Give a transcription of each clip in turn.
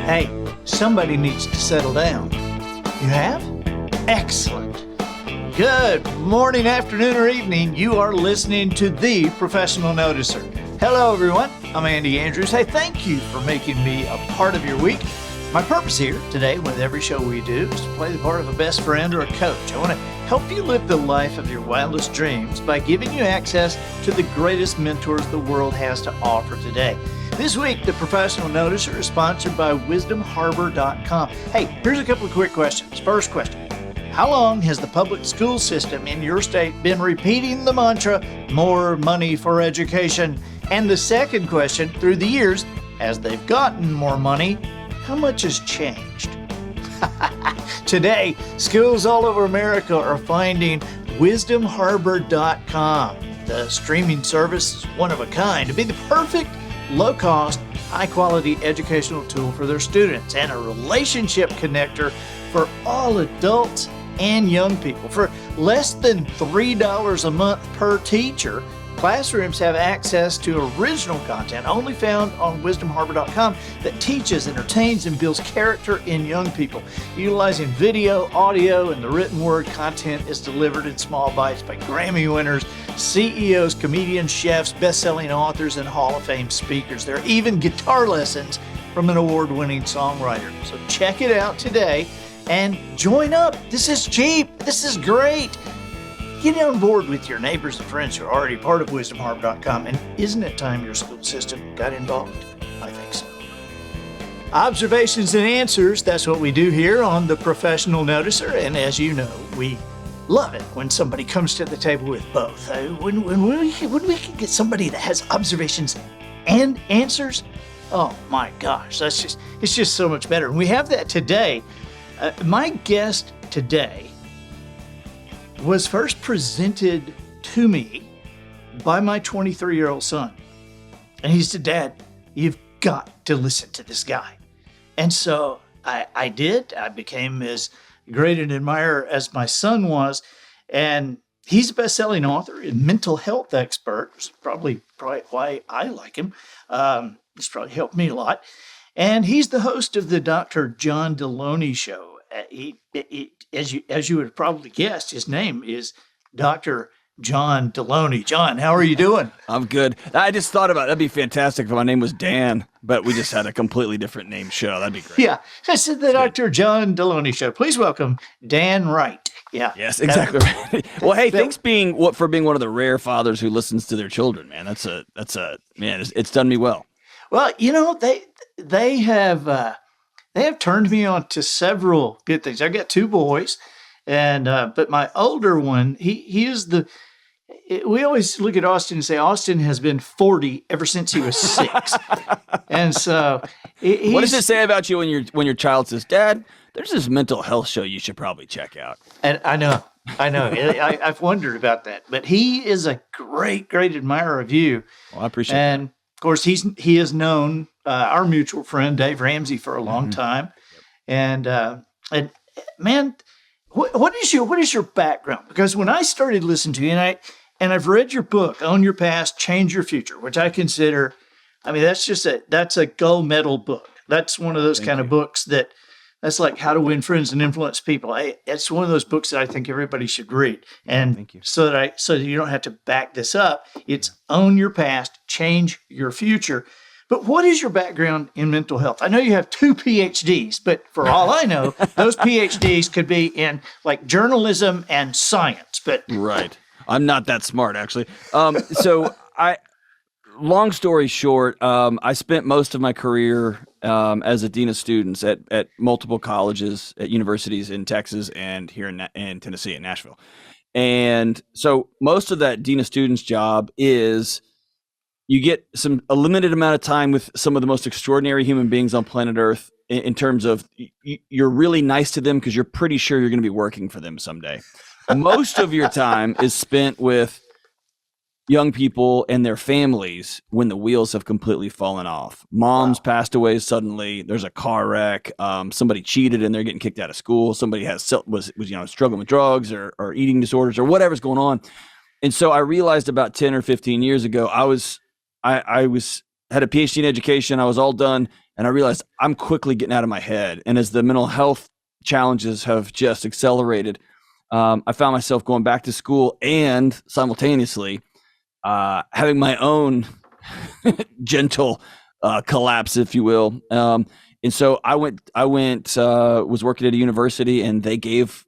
Hey, somebody needs to settle down. You have? Excellent. Good morning, afternoon, or evening. You are listening to The Professional Noticer. Hello, everyone. I'm Andy Andrews. Hey, thank you for making me a part of your week. My purpose here today with every show we do is to play the part of a best friend or a coach. I want to help you live the life of your wildest dreams by giving you access to the greatest mentors the world has to offer today. This week, The Professional Noticer is sponsored by wisdomharbor.com. Hey, here's a couple of quick questions. First question, how long has the public school system in your state been repeating the mantra, more money for education? And the second question, through the years, as they've gotten more money, how much has changed? Today, schools all over America are finding wisdomharbor.com. The streaming service is one of a kind to be the perfect, low-cost, high-quality educational tool for their students and a relationship connector for all adults and young people. For less than $3 a month per teacher, classrooms have access to original content only found on wisdomharbor.com that teaches, entertains, and builds character in young people. Utilizing video, audio, and the written word, content is delivered in small bites by Grammy winners, CEOs, comedians, chefs, best-selling authors, and Hall of Fame speakers. There are even guitar lessons from an award-winning songwriter. So check it out today and join up. This is cheap. This is great. Get on board with your neighbors and friends who are already part of wisdomharbor.com. And isn't it time your school system got involved? I think so. Observations and answers, that's what we do here on The Professional Noticer. And as you know, we love it when somebody comes to the table with both. When we can get somebody that has observations and answers, oh my gosh, it's just so much better. And we have that today. My guest today was first presented to me by my 23-year-old son. And he said, Dad, you've got to listen to this guy. And so I did. I became as great an admirer as my son was. And he's a best-selling author and mental health expert. It's probably why I like him. It's probably helped me a lot. And he's the host of the Dr. John Delony Show. As you would have probably guessed, his name is Dr. John Delony. John, how are you doing? I'm good. I just thought about it. That'd be fantastic if my name was Dan, but we just had a completely different name show. That'd be great. Yeah, I said the Dr. John Delony Show. Please welcome Dan Wright. Yeah. Yes, exactly right. Well, hey, thanks for being one of the rare fathers who listens to their children, man. That's a man. It's done me well. Well, you know, they have turned me on to several good things. I've got two boys, and but my older one, he is we always look at Austin and say Austin has been 40 ever since he was 6. And so what does it say about you when your child says, Dad, there's this mental health show you should probably check out? And I know. I've wondered about that, but he is a great admirer of you. Well, I appreciate that. And of course, he has known our mutual friend Dave Ramsey for a long time, and man, what is your background? Because when I started listening to you, and I've read your book, Own Your Past, Change Your Future, which I consider, I mean, that's a gold medal book. That's one of those kind of books that's like How to Win Friends and Influence People. It's one of those books that I think everybody should read. And thank you. So that you don't have to back this up. It's Own Your Past, Change Your Future. But what is your background in mental health? I know you have 2 PhDs, but for all I know, those PhDs could be in like journalism and science. But right. I'm not that smart, actually. Long story short, I spent most of my career as a dean of students at multiple colleges, at universities in Texas and here in Tennessee, in Nashville. And so most of that dean of students job is you get a limited amount of time with some of the most extraordinary human beings on planet Earth in terms of you're really nice to them because you're pretty sure you're going to be working for them someday. Most of your time is spent with young people and their families when the wheels have completely fallen off. Mom's passed away suddenly. There's a car wreck. Somebody cheated and they're getting kicked out of school. Somebody was struggling with drugs or eating disorders or whatever's going on. And so I realized about 10 or 15 years ago, I had a PhD in education. I was all done. And I realized I'm quickly getting out of my head. And as the mental health challenges have just accelerated, I found myself going back to school and simultaneously having my own gentle collapse, if you will. And so I was working at a university, and they gave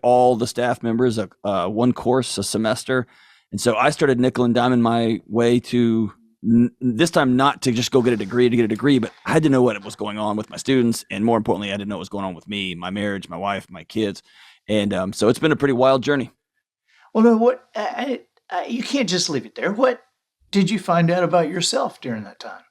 all the staff members one course a semester. And so I started nickel and diming my way to this time not to just go get a degree, but I had to know what was going on with my students. And more importantly, I had to know what was going on with me, my marriage, my wife, my kids. And so it's been a pretty wild journey. Well, no, you can't just leave it there. What did you find out about yourself during that time?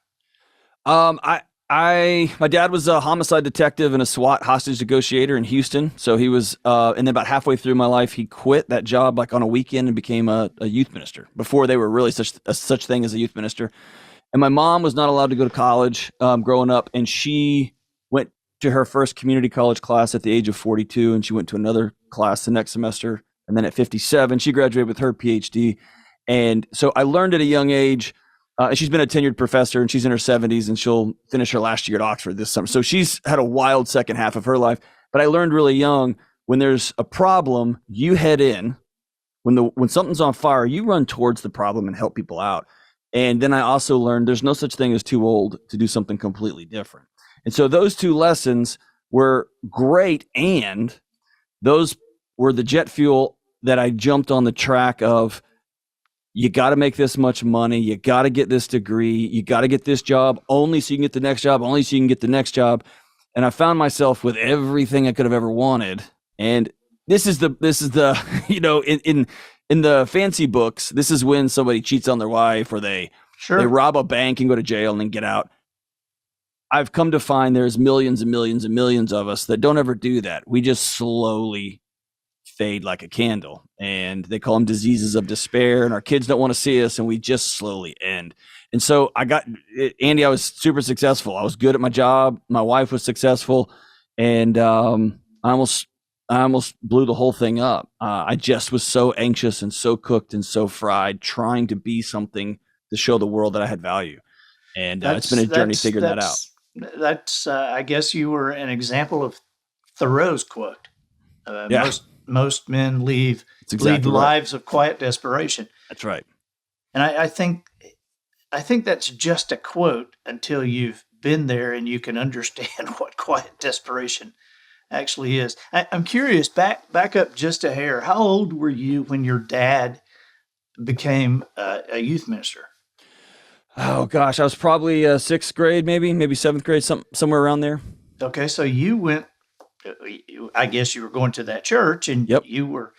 My dad was a homicide detective and a SWAT hostage negotiator in Houston. So he was, and then about halfway through my life, he quit that job like on a weekend and became a youth minister before they were really such thing as a youth minister. And my mom was not allowed to go to college growing up, and she went to her first community college class at the age of 42, and she went to another class the next semester. And then at 57, she graduated with her PhD. And so I learned at a young age. And she's been a tenured professor, and she's in her 70s, and she'll finish her last year at Oxford this summer. So she's had a wild second half of her life. But I learned really young, when there's a problem, you head in. When something's on fire, you run towards the problem and help people out. And then I also learned there's no such thing as too old to do something completely different. And so those two lessons were great, and those were the jet fuel that I jumped on the track of. You got to make this much money. You got to get this degree. You got to get this job only so you can get the next job, only so you can get the next job. And I found myself with everything I could have ever wanted. And this is the, in the fancy books, this is when somebody cheats on their wife, or they rob a bank and go to jail and then get out. I've come to find there's millions and millions and millions of us that don't ever do that. We just slowly fade like a candle, and they call them diseases of despair, and our kids don't want to see us, and we just slowly end. And so Andy, I was super successful. I was good at my job. My wife was successful, and I almost blew the whole thing up. I just was so anxious and so cooked and so fried trying to be something to show the world that I had value. And it's been a journey figuring that out. That's I guess you were an example of Thoreau's quote. Most men lead lives of quiet desperation. That's right. And I think that's just a quote until you've been there and you can understand what quiet desperation actually is. I'm curious, back up just a hair. How old were you when your dad became a youth minister? Oh gosh, I was probably sixth grade, maybe seventh grade, somewhere around there. Okay, so you went. I guess you were going to that church, and you were.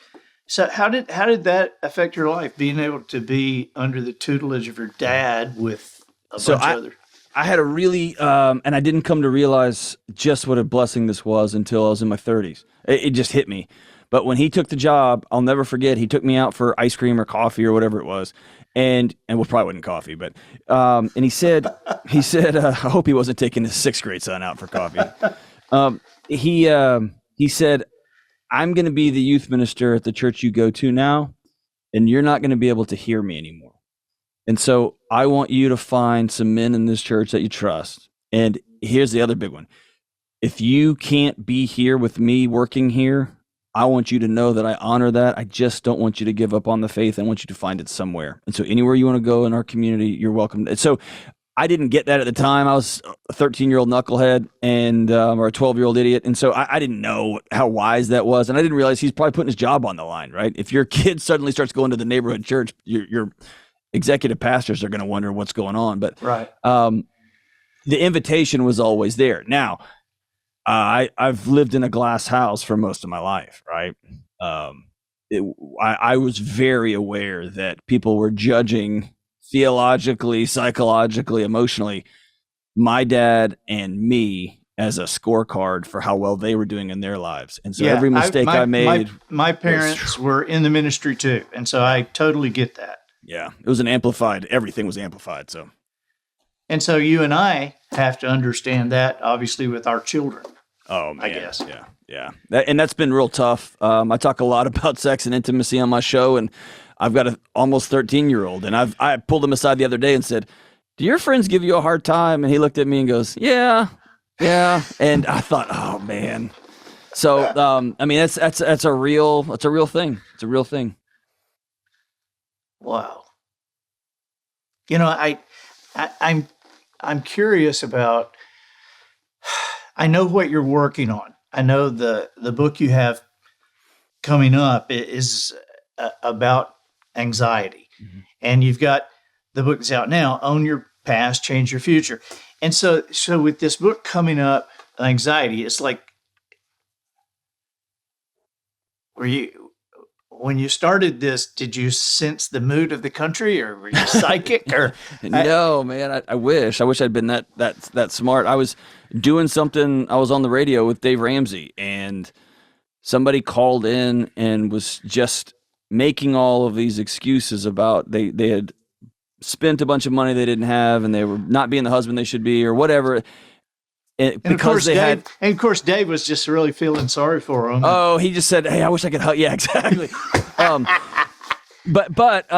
So how did that affect your life? Being able to be under the tutelage of your dad with a bunch of other. I had a really, and I didn't come to realize just what a blessing this was until I was in my 30s. It just hit me. But when he took the job, I'll never forget. He took me out for ice cream or coffee or whatever it was. And well, probably wasn't coffee, but and he said, I hope he wasn't taking his sixth grade son out for coffee. He said, I'm going to be the youth minister at the church you go to now, and you're not going to be able to hear me anymore. And so I want you to find some men in this church that you trust. And here's the other big one. If you can't be here with me working here, I want you to know that I honor that. I just don't want you to give up on the faith. I want you to find it somewhere. And so anywhere you want to go in our community, you're welcome. And so I didn't get that at the time. I was a 13-year-old knucklehead and or a 12-year-old idiot. And so I didn't know how wise that was. And I didn't realize he's probably putting his job on the line, right? If your kid suddenly starts going to the neighborhood church, your executive pastors are going to wonder what's going on. But the invitation was always there. Now, I've lived in a glass house for most of my life, right? I was very aware that people were judging theologically, psychologically, emotionally, my dad and me as a scorecard for how well they were doing in their lives. And so every mistake I made. My parents were in the ministry too. And so I totally get that. Yeah, it was everything was amplified. So. And so you and I have to understand that, obviously, with our children. Oh, man. I guess. Yeah. And that's been real tough. I talk a lot about sex and intimacy on my show, and I've got an almost 13-year-old, and I pulled him aside the other day and said, do your friends give you a hard time? And he looked at me and goes, yeah. And I thought, oh man. So, I mean, that's a real thing. It's a real thing. Wow. I'm curious about, I know what you're working on. I know the book you have coming up is about anxiety. Mm-hmm. And you've got the book that's out now, Own Your Past, Change Your Future. And so with this book coming up, anxiety, it's like, when you started this, did you sense the mood of the country, or were you psychic? Or no, man, I wish I'd been that smart. I was doing something. I was on the radio with Dave Ramsey, and somebody called in and was just making all of these excuses about they had spent a bunch of money they didn't have, and they were not being the husband they should be, or whatever. And of course, Dave was just really feeling sorry for him. Oh, he just said, "Hey, I wish I could help." Yeah, exactly. But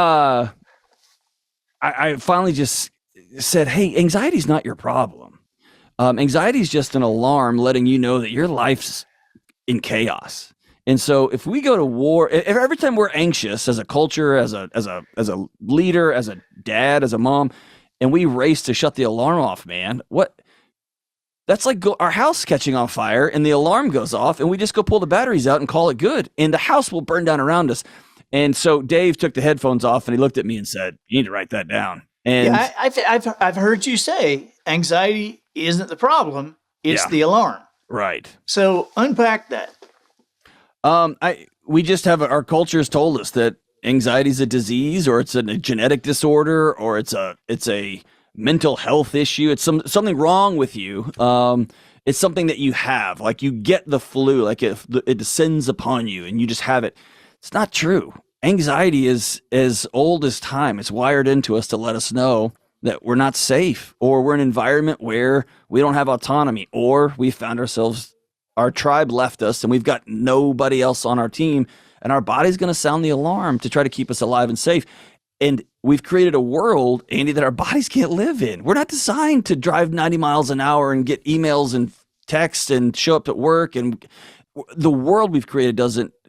I finally just said, "Hey, anxiety's not your problem. Anxiety is just an alarm letting you know that your life's in chaos." And so, if we go to war, every time we're anxious as a culture, as a leader, as a dad, as a mom, and we race to shut the alarm off, man, what? That's like our house catching on fire and the alarm goes off and we just go pull the batteries out and call it good. And the house will burn down around us. And so Dave took the headphones off and he looked at me and said, "You need to write that down." And yeah, I've heard you say anxiety isn't the problem. It's the alarm. Right. So unpack that. We just have, our culture has told us that anxiety is a disease, or it's a genetic disorder, or it's a mental health issue. It's something wrong with you. It's something that you have, like you get the flu, like it descends upon you and you just have it. It's not true. Anxiety is as old as time. It's wired into us to let us know that we're not safe, or we're in an environment where we don't have autonomy, or we found ourselves, our tribe left us and we've got nobody else on our team, and our body's going to sound the alarm to try to keep us alive and safe. And we've created a world, Andy, that our bodies can't live in. We're not designed to drive 90 miles an hour and get emails and texts and show up at work. And the world we've created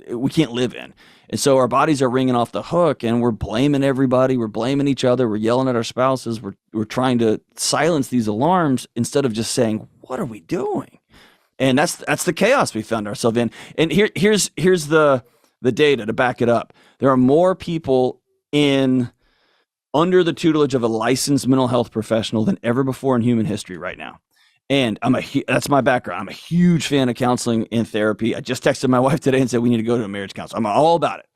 we can't live in. And so our bodies are ringing off the hook, and we're blaming everybody. We're blaming each other. We're yelling at our spouses. We're trying to silence these alarms instead of just saying, what are we doing? And that's the chaos we found ourselves in. And here's the data to back it up. There are more people under the tutelage of a licensed mental health professional than ever before in human history right now. And that's my background. I'm a huge fan of counseling and therapy. I just texted my wife today and said we need to go to a marriage counselor. I'm all about it.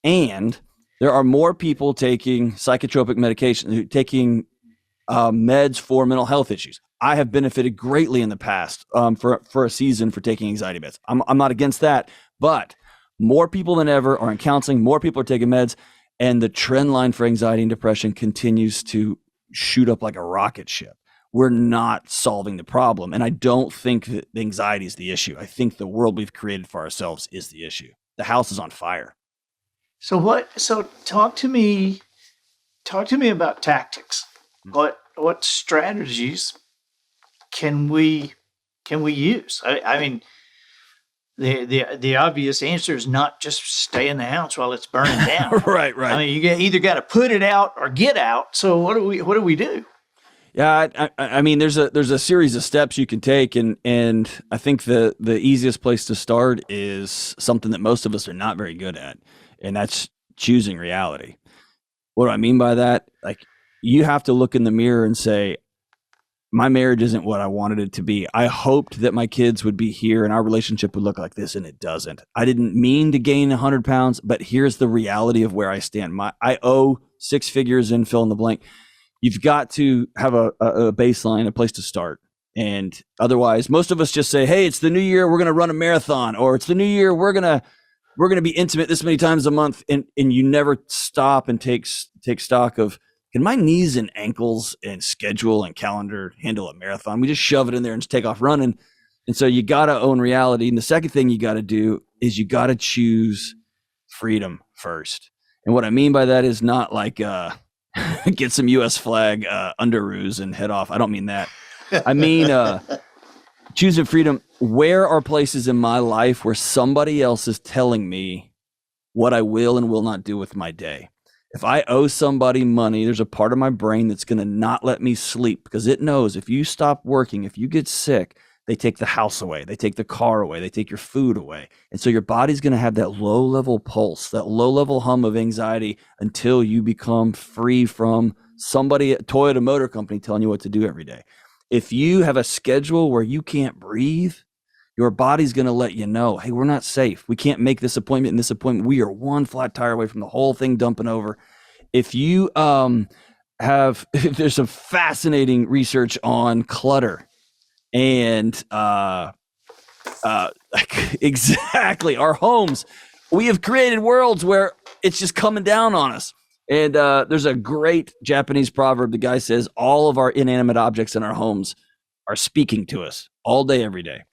And there are more people taking psychotropic medication, taking meds for mental health issues. I have benefited greatly in the past for a season for taking anxiety meds. I'm not against that, but more people than ever are in counseling. More people are taking meds. And the trend line for anxiety and depression continues to shoot up like a rocket ship. We're not solving the problem. And I don't think that anxiety is the issue. I think the world we've created for ourselves is the issue. The house is on fire. So talk to me about tactics. What strategies can we use? I mean, the obvious answer is not just stay in the house while it's burning down. Right. I mean, you either got to put it out or get out. So what do we do? Yeah, I mean, there's a series of steps you can take, and I think the easiest place to start is something that most of us are not very good at, and that's choosing reality. What do I mean by that? Like, you have to look in the mirror and say, my marriage isn't what I wanted it to be. I hoped that my kids would be here and our relationship would look like this, and it doesn't. I didn't mean to gain 100 pounds, but here's the reality of where I stand. I owe 6 figures in fill in the blank. You've got to have a baseline, a place to start. And otherwise, most of us just say, hey, it's the new year, we're going to run a marathon, or it's the new year, we're going to be intimate this many times a month. And you never stop and take stock of, can my knees and ankles and schedule and calendar handle a marathon? We just shove it in there and just take off running. And so you got to own reality. And the second thing you got to do is you got to choose freedom first. And what I mean by that is not like get some U.S. flag underoos and head off. I don't mean that. I mean, choosing freedom. Where are places in my life where somebody else is telling me what I will and will not do with my day? If I owe somebody money, there's a part of my brain that's going to not let me sleep because it knows if you stop working, if you get sick, they take the house away, they take the car away, they take your food away. And so your body's going to have that low level pulse, that low level hum of anxiety until you become free from somebody at Toyota Motor Company telling you what to do every day. If you have a schedule where you can't breathe, your body's going to let you know, hey, we're not safe. We can't make this appointment and this appointment. We are one flat tire away from the whole thing dumping over. If you there's some fascinating research on clutter and exactly our homes. We have created worlds where it's just coming down on us. And there's a great Japanese proverb. The guy says all of our inanimate objects in our homes are speaking to us all day, every day.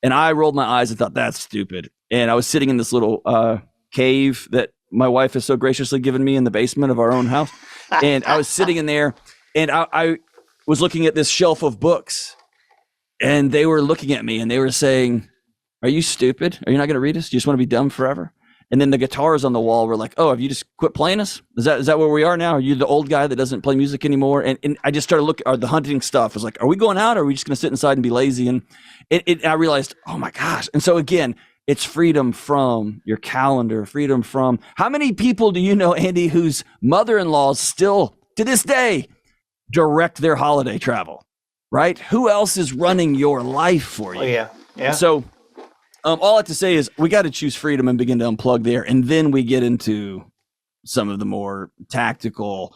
And I rolled my eyes and thought, that's stupid. And I was sitting in this little cave that my wife has so graciously given me in the basement of our own house. And I was sitting in there and I was looking at this shelf of books and they were looking at me and they were saying, are you stupid? Are you not going to read us? Do you just want to be dumb forever? And then the guitars on the wall were like, oh, have you just quit playing us? Is that where we are now? Are you the old guy that doesn't play music anymore? And I just started looking at the hunting stuff. I was like, are we going out or are we just going to sit inside and be lazy? And I realized, oh my gosh. And so again, it's freedom from your calendar, freedom from how many people do you know, Andy, whose mother-in-laws still to this day direct their holiday travel, right? Who else is running your life for you? Oh, yeah. Yeah. So all I have to say is we got to choose freedom and begin to unplug there. And then we get into some of the more tactical,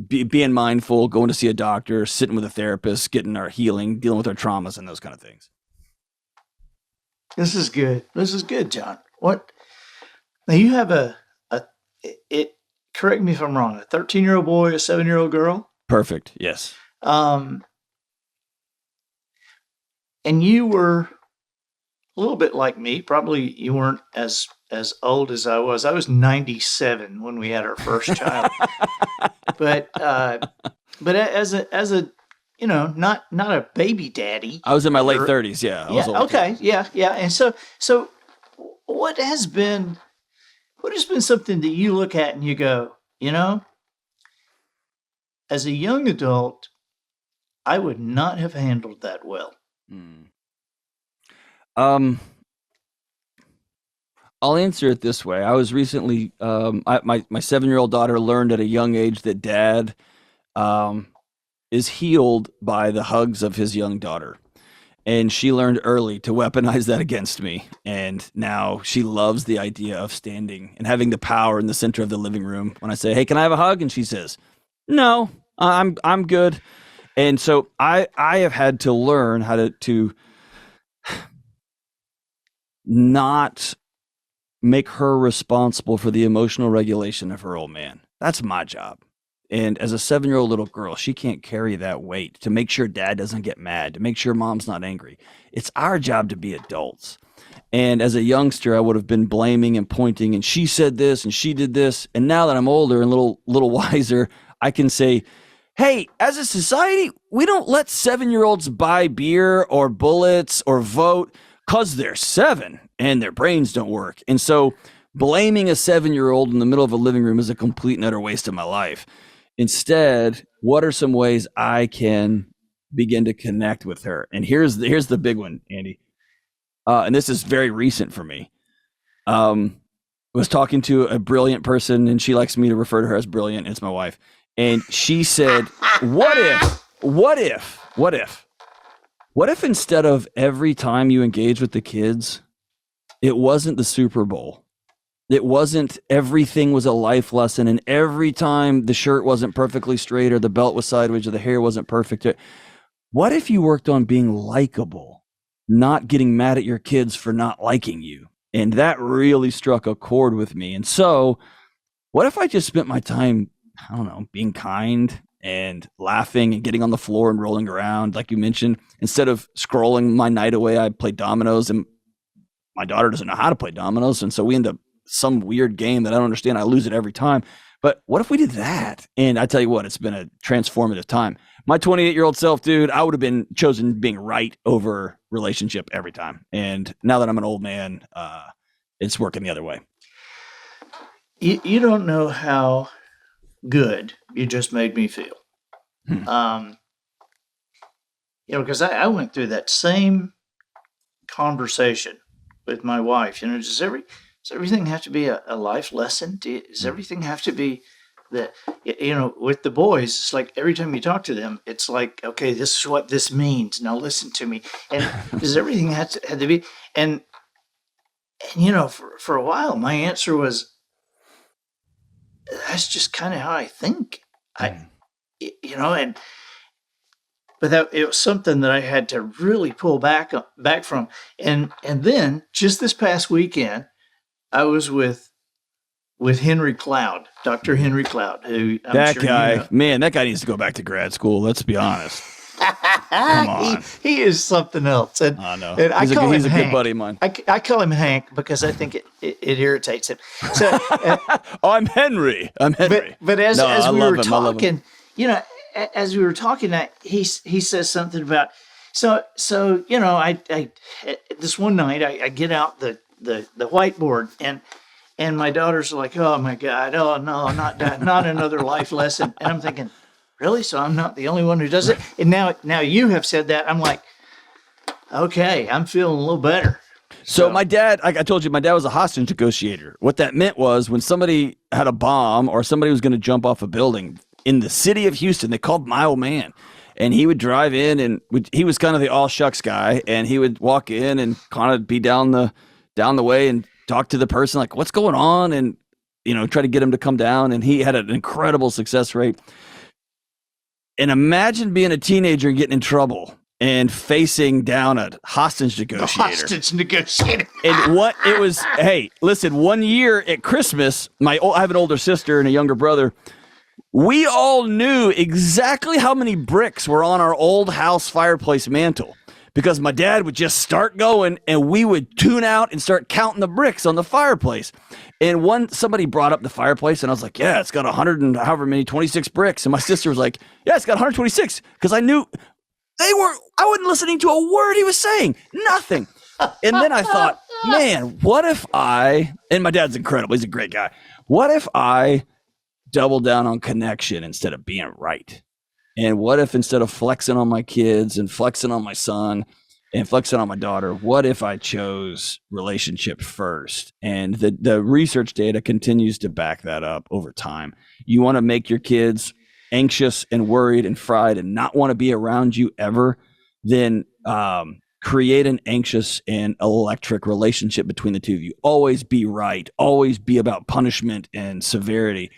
being mindful, going to see a doctor, sitting with a therapist, getting our healing, dealing with our traumas and those kind of things. This is good. This is good, John. What? Now you have correct me if I'm wrong, a 13-year-old boy, a 7-year-old girl? Perfect. Yes. And you were a little bit like me. Probably you weren't as old as I was. I was 97 when we had our first child. But as a not a baby daddy. I was in my late 30s. Yeah. I was old. Okay. Yeah. And so what has been something that you look at and you go, as a young adult, I would not have handled that well. I'll answer it this way. I was recently, my 7-year-old daughter learned at a young age that dad is healed by the hugs of his young daughter. And she learned early to weaponize that against me. And now she loves the idea of standing and having the power in the center of the living room. When I say, hey, can I have a hug? And she says, no, I'm good. And so I have had to learn how to not make her responsible for the emotional regulation of her old man. That's my job. And as a 7-year-old little girl, she can't carry that weight to make sure dad doesn't get mad, to make sure mom's not angry. It's our job to be adults. And as a youngster, I would have been blaming and pointing, and she said this and she did this. And now that I'm older and little wiser, I can say, hey, as a society, we don't let 7-year-olds buy beer or bullets or vote because they're 7 and their brains don't work. And so blaming a 7-year-old in the middle of a living room is a complete and utter waste of my life. Instead, what are some ways I can begin to connect with her? And here's the big one, Andy. And this is very recent for me. I was talking to a brilliant person, and she likes me to refer to her as brilliant. It's my wife. And she said, what if instead of every time you engage with the kids, it wasn't the Super Bowl? It wasn't everything was a life lesson, and every time the shirt wasn't perfectly straight or the belt was sideways or the hair wasn't perfect. What if you worked on being likable, not getting mad at your kids for not liking you? And that really struck a chord with me. And so what if I just spent my time, I don't know, being kind and laughing and getting on the floor and rolling around, like you mentioned, instead of scrolling my night away, I play dominoes, and my daughter doesn't know how to play dominoes. And so we end up some weird game that I don't understand. I lose it every time. But what if we did that? And I tell you what, it's been a transformative time. My 28-year-old self, dude, I would have been chosen being right over relationship every time. And now that I'm an old man, it's working the other way. You don't know how good you just made me feel. Because I went through that same conversation with my wife. Does everything have to be a life lesson? Does everything have to be that? With the boys, it's like every time you talk to them, it's like, okay, this is what this means. Now listen to me. And does everything have to be? And for a while, my answer was, that's just kind of how I think. But that it was something that I had to really pull back from. And then just this past weekend, I was with Henry Cloud, Dr. Henry Cloud, who that guy needs to go back to grad school. Let's be honest. Come on. He is something else. And I know. And he's a good buddy of mine. I call him Hank because I think it irritates him. So I'm Henry. But as we were talking, as we were talking, he says something about so I this one night I get out the whiteboard and my daughter's like, oh my God, oh no, not another life lesson. And I'm thinking, really? So I'm not the only one who does it? And now you have said that. I'm like, okay, I'm feeling a little better. So my dad, like I told you, my dad was a hostage negotiator. What that meant was when somebody had a bomb or somebody was going to jump off a building in the city of Houston, they called my old man. And he would drive in and he was kind of the all shucks guy. And he would walk in and kind of be down the way and talk to the person like, what's going on? And, try to get him to come down. And he had an incredible success rate. And imagine being a teenager and getting in trouble and facing down a hostage negotiator. And what it was, hey, listen, one year at Christmas, I have an older sister and a younger brother. We all knew exactly how many bricks were on our old house fireplace mantle because my dad would just start going and we would tune out and start counting the bricks on the fireplace. And somebody brought up the fireplace and I was like, yeah, it's got 100 and however many, 26 bricks. And my sister was like, yeah, it's got 126 because I knew I wasn't listening to a word he was saying, nothing. And then I thought, man, what if and my dad's incredible. He's a great guy. What if I double down on connection instead of being right? And what if instead of flexing on my kids and flexing on my son and flexing on my daughter, what if I chose relationship first? And the research data continues to back that up over time. You want to make your kids anxious and worried and fried and not want to be around you ever, then create an anxious and electric relationship between the two of you. Always be right. Always be about punishment and severity.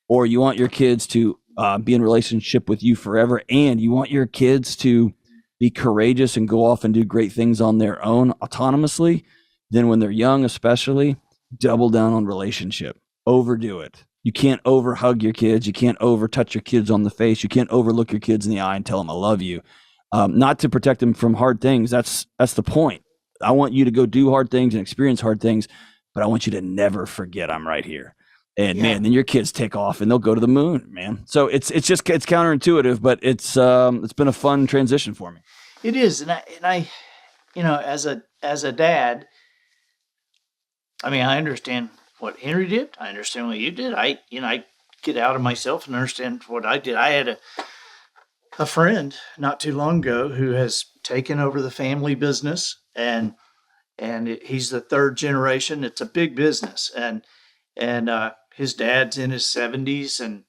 Or you want your kids to be in relationship with you forever, and you want your kids to be courageous and go off and do great things on their own autonomously, then when they're young especially, double down on relationship. Overdo it. You can't over-hug your kids. You can't over-touch your kids on the face. You can't overlook your kids in the eye and tell them I love you. Not to protect them from hard things. That's the point. I want you to go do hard things and experience hard things, but I want you to never forget I'm right here. And man, then your kids take off and they'll go to the moon, man. So it's counterintuitive, but it's been a fun transition for me. It is, and I as a dad, I mean, I understand what Henry did. I understand what you did. I get out of myself and understand what I did. I had a friend not too long ago who has taken over the family business, and he's the third generation. It's a big business, and his dad's in his 70s, and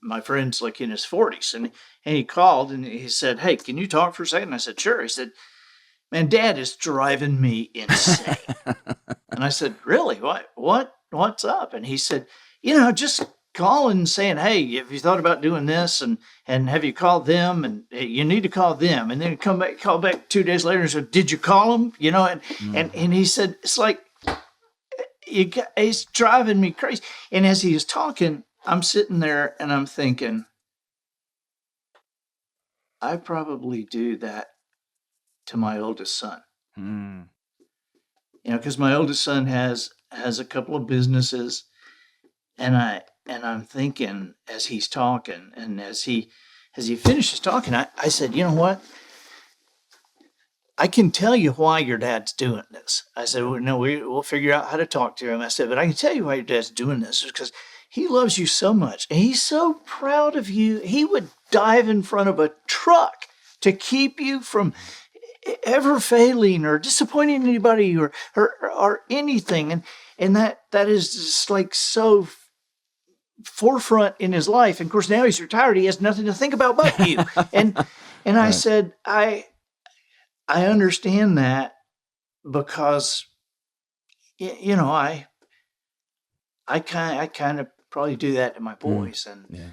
my friend's like in his 40s. And he called and he said, hey, can you talk for a second? I said, sure. He said, man, Dad is driving me insane. And I said, really? What's up? And he said, just calling and saying, hey, have you thought about doing this? And have you called them? And you need to call them. And then call back 2 days later and said, did you call them? And he said, it's like, it's driving me crazy. And as he was talking, I'm sitting there and I'm thinking, I probably do that to my oldest son. Because my oldest son has a couple of businesses, and I'm thinking as he's talking, and as he finishes talking, I said, you know what? I can tell you why your dad's doing this. I said, well, no, we'll figure out how to talk to him. I said, but I can tell you why your dad's doing this is because he loves you so much. And he's so proud of you. He would dive in front of a truck to keep you from ever failing or disappointing anybody or anything. And that is just like so forefront in his life. And of course, now he's retired. He has nothing to think about but you. And I Right. said, I understand that because, you know, I kind of probably do that to my boys, Yeah.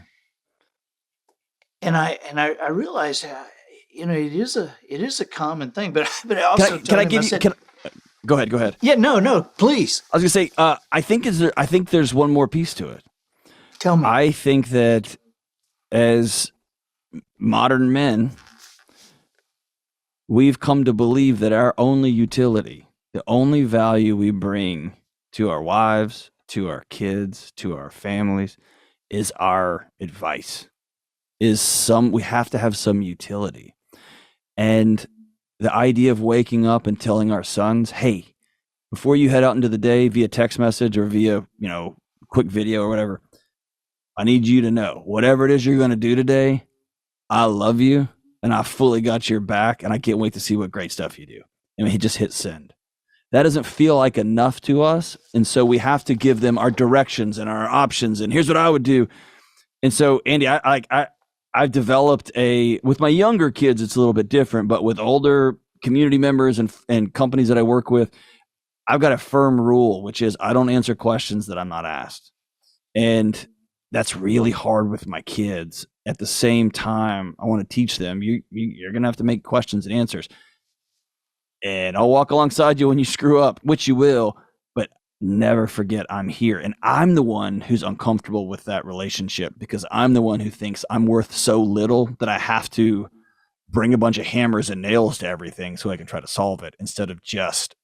and I realized how, you know, it is a common thing, but I also Can I told him, give I you? said, Go ahead. yeah, no, please I was gonna say, I think there's one more piece to it. tell me. I think that as modern men, we've come to believe that our only utility, the only value we bring to our wives, to our kids, to our families, is our advice. We have to have some utility. And the idea of waking up and telling our sons, hey, before you head out into the day via text message or via, quick video or whatever, I need you to know whatever it is you're going to do today, I love you and I fully got your back and I can't wait to see what great stuff you do. And he just hit send. That doesn't feel like enough to us. And so we have to give them our directions and our options. And here's what I would do. And so, Andy, I've developed with my younger kids, it's a little bit different, but with older community members and companies that I work with, I've got a firm rule, which is I don't answer questions that I'm not asked. And that's really hard with my kids. At the same time, I want to teach them, you're going to have to make questions and answers. And I'll walk alongside you when you screw up, which you will, but never forget I'm here. And I'm the one who's uncomfortable with that relationship because I'm the one who thinks I'm worth so little that I have to bring a bunch of hammers and nails to everything so I can try to solve it instead of just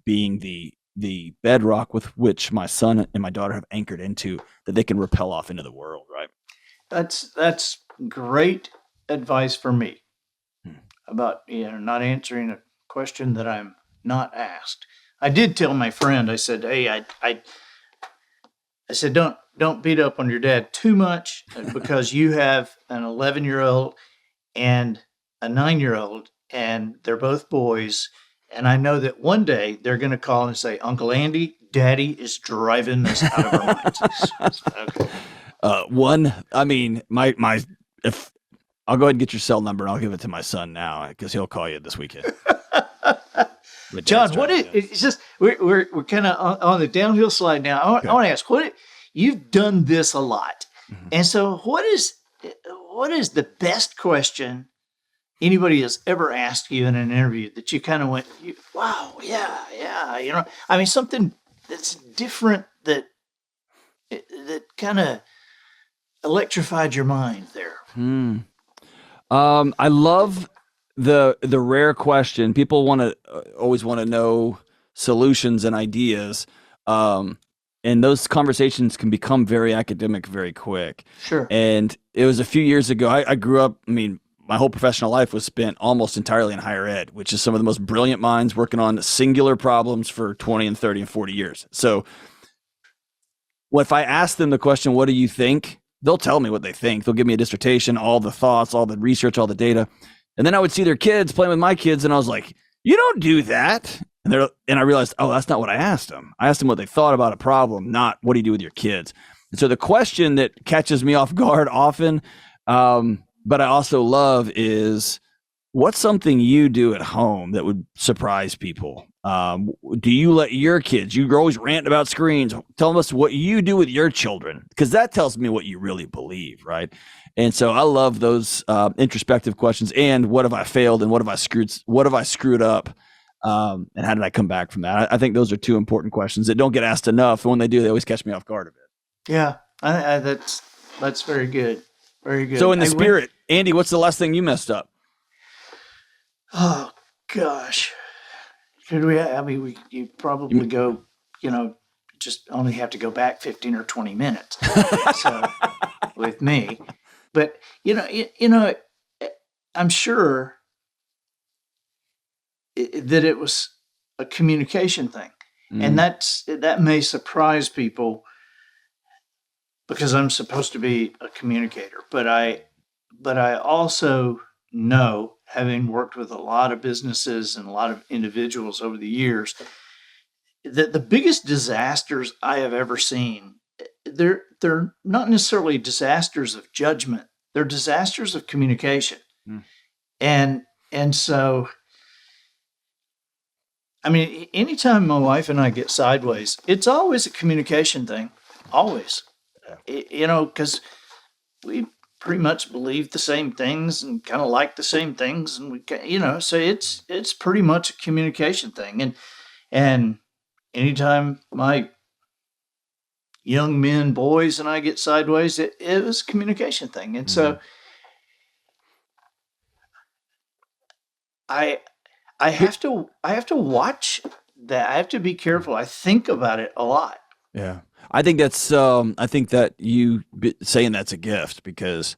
being the bedrock with which my son and my daughter have anchored into that they can rappel off into the world, right? That's great advice for me about, not answering a question that I'm not asked. I did tell my friend, I said, hey, I said, don't beat up on your dad too much because you have an 11-year-old and a 9-year-old and they're both boys. And I know that one day they're going to call and say, Uncle Andy, Daddy is driving us out of our minds. Okay. If I'll go ahead and get your cell number and I'll give it to my son now because he'll call you this weekend. John, it's just we're kind of on the downhill slide now. I want to ask, you've done this a lot, and so what is the best question anybody has ever asked you in an interview that you kind of went, wow, yeah, something that's different that kind of electrified your mind there. I love the rare question. People always want to know solutions and ideas. And those conversations can become very academic very quick. Sure. And it was a few years ago. I grew up, my whole professional life was spent almost entirely in higher ed, which is some of the most brilliant minds working on singular problems for 20 and 30 and 40 years. So if I ask them the question, what do you think? They'll tell me what they think. They'll give me a dissertation, all the thoughts, all the research, all the data. And then I would see their kids playing with my kids. And I was like, you don't do that. And I realized, oh, that's not what I asked them. I asked them what they thought about a problem, not what do you do with your kids? And so the question that catches me off guard often, but I also love is, what's something you do at home that would surprise people? Do you let your kids, you're always ranting about screens, tell us what you do with your children, because that tells me what you really believe, right? And so I love those introspective questions. And what have I failed and what have I screwed up? And how did I come back from that? I think those are two important questions that don't get asked enough. And when they do, they always catch me off guard a bit. Yeah, that's very good. Very good. So in the spirit, Andy, what's the last thing you messed up? Oh gosh, could we? You probably go, just only have to go back 15 or 20 minutes. So with me, but I'm sure that it was a communication thing. And that may surprise people because I'm supposed to be a communicator, but I also know, having worked with a lot of businesses and a lot of individuals over the years, that the biggest disasters I have ever seen, they're not necessarily disasters of judgment. They're disasters of communication. And so, I mean, anytime my wife and I get sideways, it's always a communication thing. Always. Because we pretty much believe the same things and kind of like the same things. And so it's pretty much a communication thing. And anytime my young men, boys, and I get sideways, it was a communication thing. And so I have to watch that. I have to be careful. I think about it a lot. Yeah. I think that you saying that's a gift, because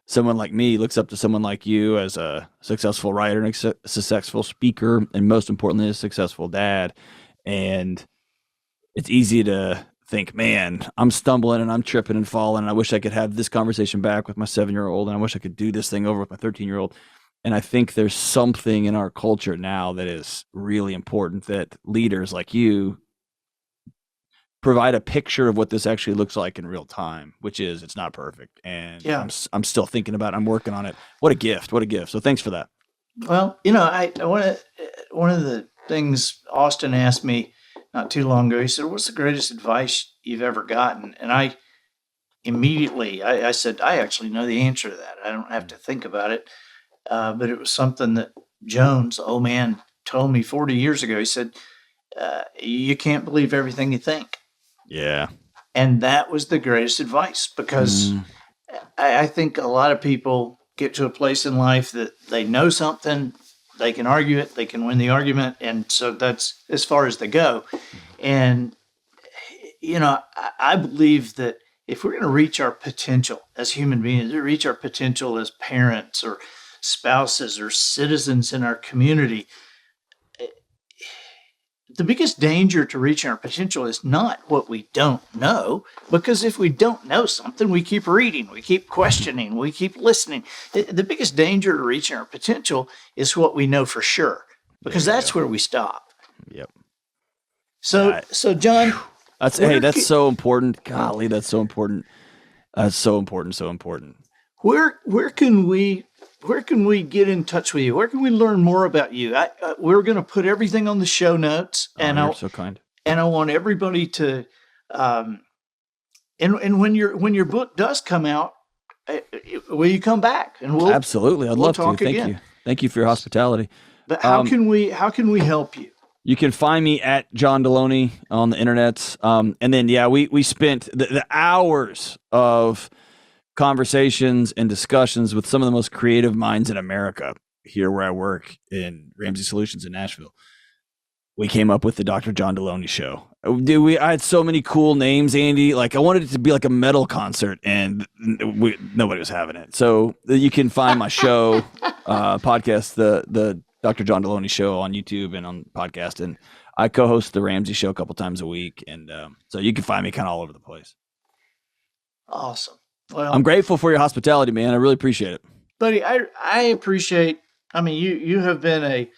someone like me looks up to someone like you as a successful writer and a successful speaker, and most importantly, a successful dad. And it's easy to think, man, I'm stumbling and I'm tripping and falling, and I wish I could have this conversation back with my 7-year-old, and I wish I could do this thing over with my 13-year-old. And I think there's something in our culture now that is really important, that leaders like you provide a picture of what this actually looks like in real time, which is, it's not perfect. And I'm still thinking about it. I'm working on it. What a gift. What a gift. So thanks for that. Well, I want to, one of the things Austin asked me not too long ago, he said, what's the greatest advice you've ever gotten? And I immediately, I said, I actually know the answer to that. I don't have to think about it. But it was something that Jones, the old man, told me 40 years ago. He said, you can't believe everything you think. Yeah. And that was the greatest advice, because I think a lot of people get to a place in life that they know something, they can argue it, they can win the argument. And so that's as far as they go. And, I believe that if we're going to reach our potential as human beings, reach our potential as parents or spouses or citizens in our community, the biggest danger to reaching our potential is not what we don't know, because if we don't know something, we keep reading, we keep questioning, we keep listening. The biggest danger to reaching our potential is what we know for sure, because that's where we stop. Yep. So John, that's so important. Golly, that's so important. That's so important. So important. Where can we get in touch with you? Where can we learn more about you? We're going to put everything on the show notes, and you're so kind. And I want everybody to, and when your book does come out, will you come back? And we'll absolutely. I'd love to. Thank you for your hospitality. But how can we help you? You can find me at John Delony on the internet. And then, we spent the hours of conversations and discussions with some of the most creative minds in America here where I work in Ramsey Solutions in Nashville. We came up with the Dr. John Delony Show. I had so many cool names, Andy. Like, I wanted it to be like a metal concert, and nobody was having it. So you can find my show, podcast, the Dr. John Delony Show on YouTube and on podcast. And I co-host the Ramsey Show a couple times a week. And so you can find me kind of all over the place. Awesome. Well, I'm grateful for your hospitality, man. I really appreciate it. Buddy, I appreciate, you have been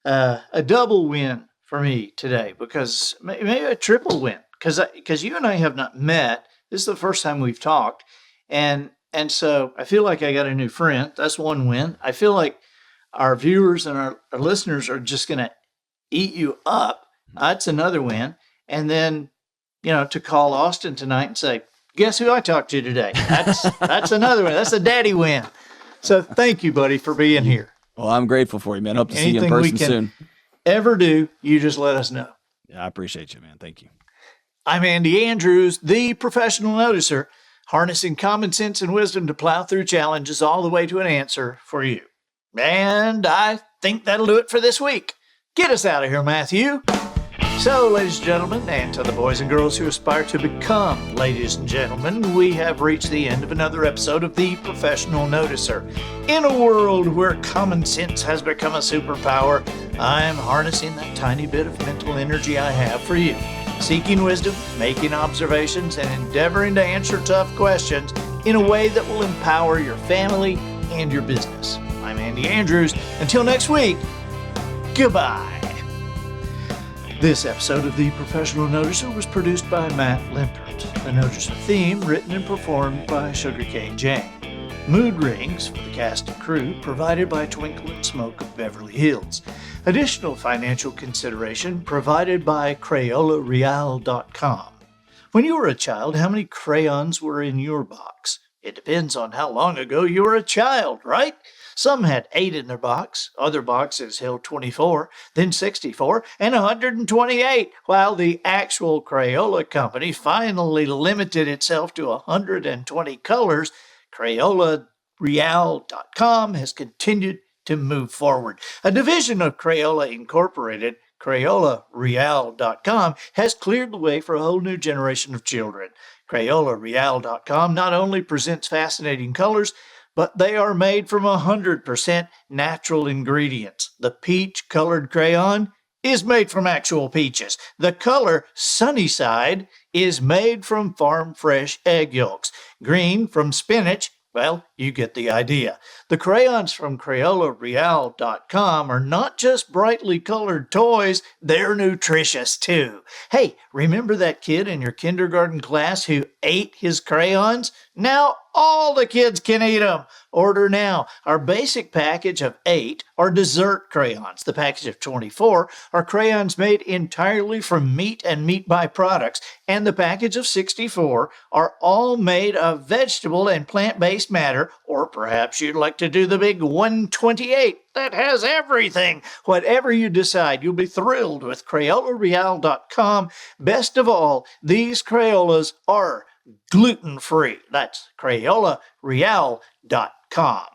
a double win for me today, because maybe a triple win, because you and I have not met. This is the first time we've talked. And so I feel like I got a new friend. That's one win. I feel like our viewers and our listeners are just going to eat you up. That's another win. And then, to call Austin tonight and say, guess who I talked to today? That's another one. That's a daddy win. So thank you, buddy, for being here. Well, I'm grateful for you, man. Hope to see you in person soon. Ever do, you just let us know. Yeah, I appreciate you, man. Thank you. I'm Andy Andrews, the professional noticer, harnessing common sense and wisdom to plow through challenges all the way to an answer for you. And I think that'll do it for this week. Get us out of here, Matthew. So, ladies and gentlemen, and to the boys and girls who aspire to become ladies and gentlemen, we have reached the end of another episode of The Professional Noticer. In a world where common sense has become a superpower, I'm harnessing that tiny bit of mental energy I have for you, seeking wisdom, making observations, and endeavoring to answer tough questions in a way that will empower your family and your business. I'm Andy Andrews. Until next week, goodbye. This episode of The Professional Noticer was produced by Matt Limpert. The Noticer theme written and performed by Sugarcane Jane. Mood rings for the cast and crew provided by Twinkle and Smoke of Beverly Hills. Additional financial consideration provided by CrayolaReal.com. When you were a child, how many crayons were in your box? It depends on how long ago you were a child, right? Some had 8 in their box, other boxes held 24, then 64, and 128, while the actual Crayola company finally limited itself to 120 colors. CrayolaReal.com has continued to move forward. A division of Crayola Incorporated, CrayolaReal.com, has cleared the way for a whole new generation of children. CrayolaReal.com not only presents fascinating colors, but they are made from 100% natural ingredients. The peach-colored crayon is made from actual peaches. The color Sunnyside is made from farm-fresh egg yolks. Green from spinach. Well, you get the idea. The crayons from CrayolaReal.com are not just brightly colored toys, they're nutritious too. Hey, remember that kid in your kindergarten class who ate his crayons? Now all the kids can eat them. Order now. Our basic package of 8 are dessert crayons. The package of 24 are crayons made entirely from meat and meat byproducts. And the package of 64 are all made of vegetable and plant-based matter, or perhaps you'd like to do the big 128 that has everything. Whatever you decide, you'll be thrilled with CrayolaReal.com. Best of all, these Crayolas are gluten-free. That's CrayolaReal.com.